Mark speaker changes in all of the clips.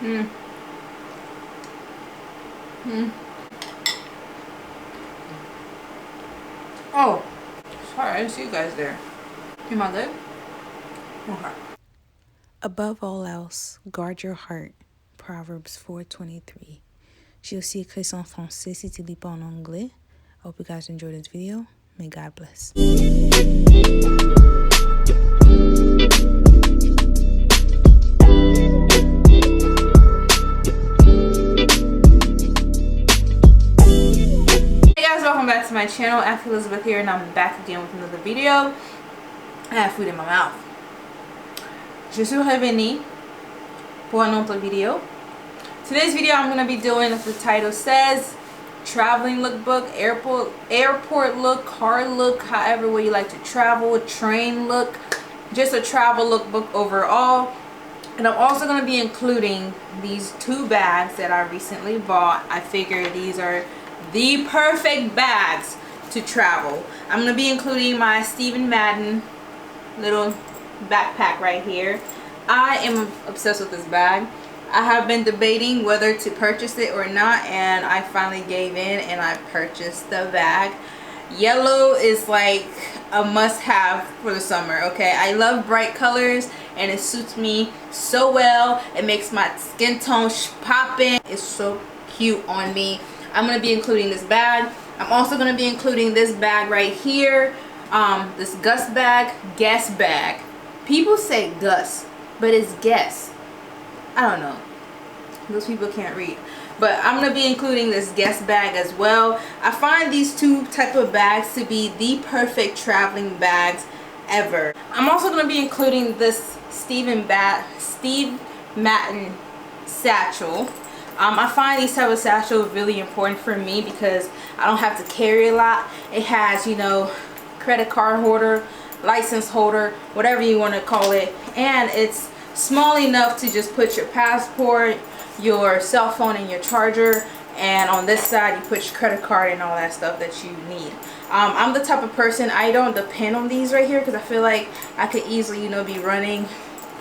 Speaker 1: Mm. Mm. Oh, sorry, I didn't see you guys there. Am I good? Okay.
Speaker 2: Above all else, guard your heart. Proverbs 4:23. J'ai aussi écrit ça en français si tu lis pas en anglais. I hope you guys enjoyed this video. May God bless.
Speaker 1: Welcome back to my channel. After Elizabeth here, and I'm back again with another video. I have food in my mouth. Je suis revenue pour un autre video. Today's video I'm going to be doing, as the title says, traveling lookbook, airport look, car look, however way you like to travel, train look, just a travel lookbook overall. And I'm also going to be including these two bags that I recently bought. I figure these are the perfect bags to travel. I'm going to be including my Stephen Madden little backpack right here. I am obsessed with this bag. I have been debating whether to purchase it or not, and I finally gave in and I purchased the bag. Yellow is like a must-have for the summer. Okay, I love bright colors and it suits me so well. It makes my skin tone popping. It's so cute on me. I'm going to be including this bag. I'm also going to be including this bag right here. This Gus bag, Guess bag. People say Gus, but it's Guess. I don't know. Those people can't read. But I'm going to be including this Guess bag as well. I find these two type of bags to be the perfect traveling bags ever. I'm also going to be including this Steve Madden satchel. I find these type of satchels really important for me because I don't have to carry a lot. It has, you know, credit card holder, license holder, whatever you want to call it, and it's small enough to just put your passport, your cell phone, and your charger, and on this side you put your credit card and all that stuff that you need. I'm the type of person, I don't depend on these right here because I feel like I could easily, you know, be running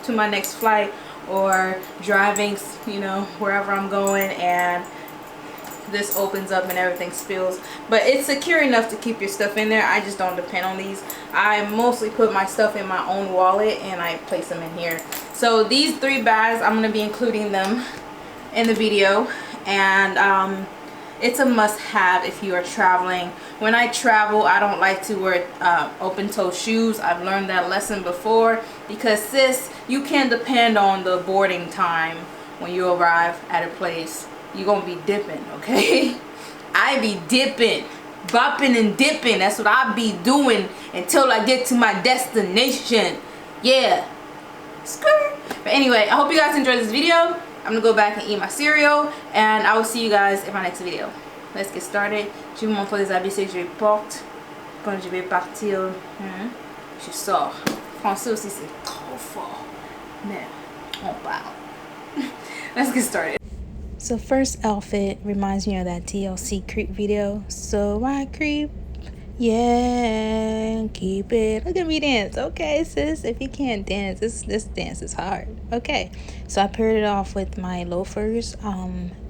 Speaker 1: to my next flight or driving, you know, wherever I'm going, and this opens up and everything spills. But it's secure enough to keep your stuff in there. I just don't depend on these. I mostly put my stuff in my own wallet and I place them in here. So these three bags, I'm going to be including them in the video, and it's a must-have if you are traveling. When I travel, I don't like to wear open-toe shoes. I've learned that lesson before because, sis, you can't depend on the boarding time when you arrive at a place. You're gonna be dipping, okay? I be dipping, bopping and dipping. That's what I be doing until I get to my destination. Yeah. Skirt. But anyway, I hope you guys enjoyed this video. I'm gonna go back and eat my cereal, and I will see you guys in my next video. Let's get started. Je vais vous montrer les habits que je porte quand je vais partir. Je sors. Français aussi c'est trop fort, mais on parle. Let's get started.
Speaker 2: So first outfit reminds me of that TLC creep video. So I creep, yeah, keep it. Look at me dance. Okay, sis, if you can't dance, this dance is hard. Okay, so I paired it off with my loafers.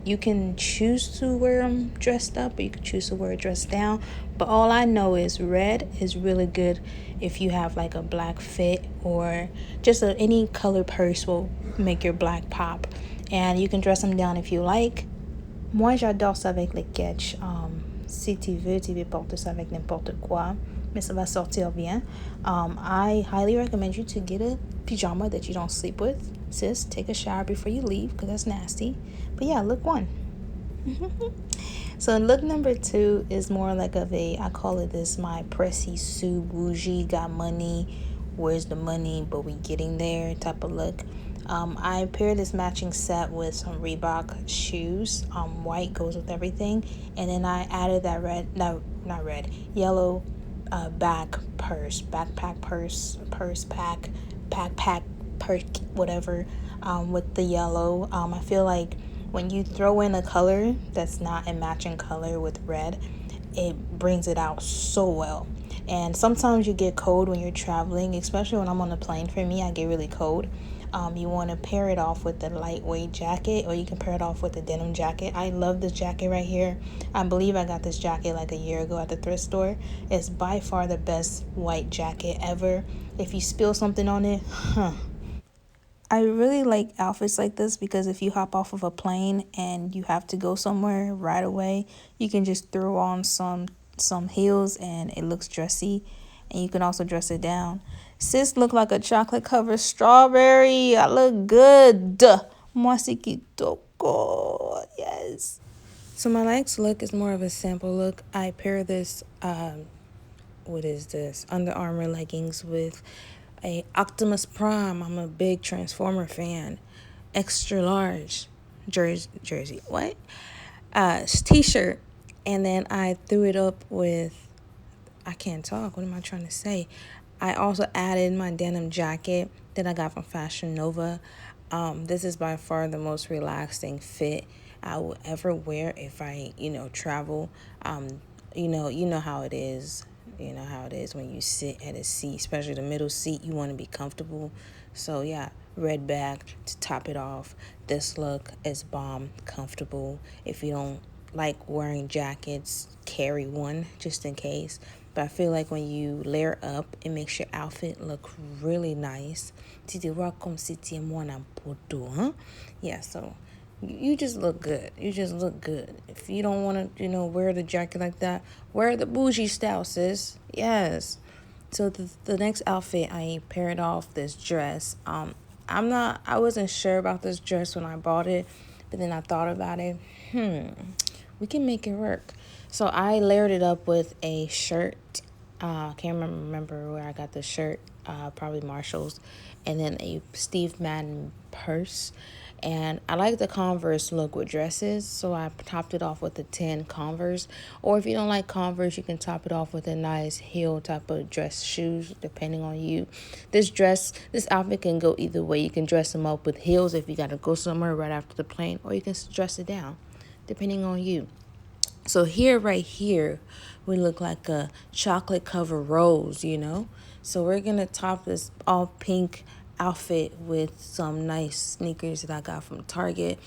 Speaker 2: You can choose to wear them dressed up, or you can choose to wear it dressed down. But all I know is red is really good if you have like a black fit, or just any color purse will make your black pop. And you can dress them down if you like. Moi, j'adore ça avec les catch. Si tu veux porter ça avec n'importe quoi, mais ça va sortir bien. I highly recommend you to get a pajama that you don't sleep with. Sis, take a shower before you leave because that's nasty. But yeah, look one. So look number 2 is more like of a, I call it this, my pressy Sue bougie, got money, where's the money, but we getting there type of look. I paired this matching set with some Reebok shoes. White goes with everything. And then I added that yellow backpack purse, whatever, with the yellow. I feel like when you throw in a color that's not a matching color with red, it brings it out so well. And sometimes you get cold when you're traveling, especially when I'm on the plane. For me, I get really cold. You want to pair it off with the lightweight jacket, or you can pair it off with the denim jacket. I love this jacket right here. I believe I got this jacket like a year ago at the thrift store. It's by far the best white jacket ever. If you spill something on it, I really like outfits like this because if you hop off of a plane and you have to go somewhere right away, you can just throw on some heels and it looks dressy, and you can also dress it down. Sis look like a chocolate covered strawberry. I look good. Moi c'est kitoko. Yes. So my next look is more of a sample look. I pair this what is this? Under Armour leggings with a Optimus Prime. I'm a big Transformer fan. Extra large jersey. What? T-shirt. And then I threw it up with, I can't talk. What am I trying to say? I also added my denim jacket that I got from Fashion Nova. This is by far the most relaxing fit I will ever wear if I, travel. You know how it is. You know how it is when you sit at a seat, especially the middle seat. You want to be comfortable. So yeah, red bag to top it off. This look is bomb comfortable. If you don't like wearing jackets, carry one just in case. But I feel like when you layer up, it makes your outfit look really nice. Yeah, so you just look good. You just look good. If you don't want to, wear the jacket like that, wear the bougie style, sis. Yes. So the next outfit, I paired off this dress. I wasn't sure about this dress when I bought it, but then I thought about it. We can make it work. So I layered it up with a shirt. I can't remember where I got the shirt. Probably Marshall's. And then a Steve Madden purse. And I like the Converse look with dresses, so I topped it off with a 10 Converse. Or if you don't like Converse, you can top it off with a nice heel type of dress shoes, depending on you. This outfit can go either way. You can dress them up with heels if you got to go somewhere right after the plane, or you can dress it down, depending on you. So right here, we look like a chocolate covered rose, So we're going to top this all pink outfit with some nice sneakers that I got from Target.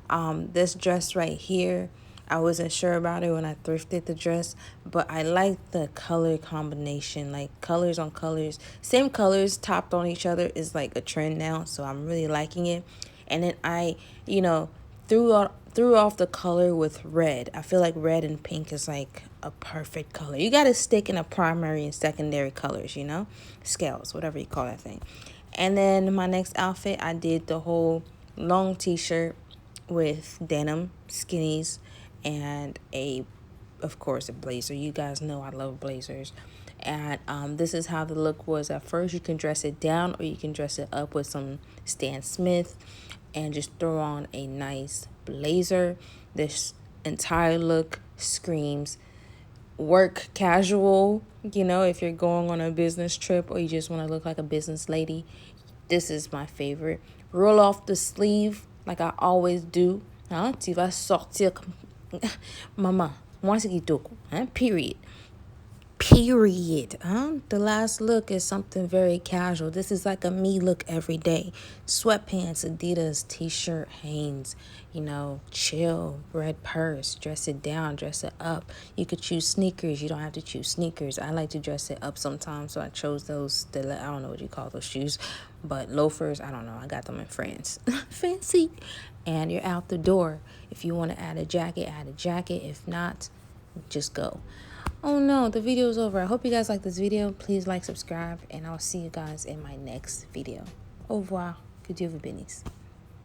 Speaker 2: This dress right here, I wasn't sure about it when I thrifted the dress, but I like the color combination, like colors on colors. Same colors topped on each other is like a trend now, so I'm really liking it. And then I, threw off the color with red. I feel like red and pink is like a perfect color. You got to stick in a primary and secondary colors, scales, whatever you call that thing. And then my next outfit, I did the whole long t-shirt with denim skinnies and of course, a blazer. You guys know I love blazers. And this is how the look was at first. You can dress it down or you can dress it up with some Stan Smith and just throw on a nice blazer. This entire look screams work casual. If you're going on a business trip or you just want to look like a business lady, this is my favorite. Roll off the sleeve like I always do. Tu vas sortir maman, moi c'est kitoko. Period. The last look is something very casual. This is like a me look every day. Sweatpants, Adidas, t-shirt, Hanes, chill, red purse, dress it down, dress it up. You could choose sneakers. You don't have to choose sneakers. I like to dress it up sometimes, so I chose those, I don't know what you call those shoes, but loafers, I don't know. I got them in France. Fancy. And you're out the door. If you want to add a jacket, add a jacket. If not, just go. Oh no, the video is over. I hope you guys like this video. Please like, subscribe, and I'll see you guys in my next video. Au revoir. Que Dieu vous bénisse.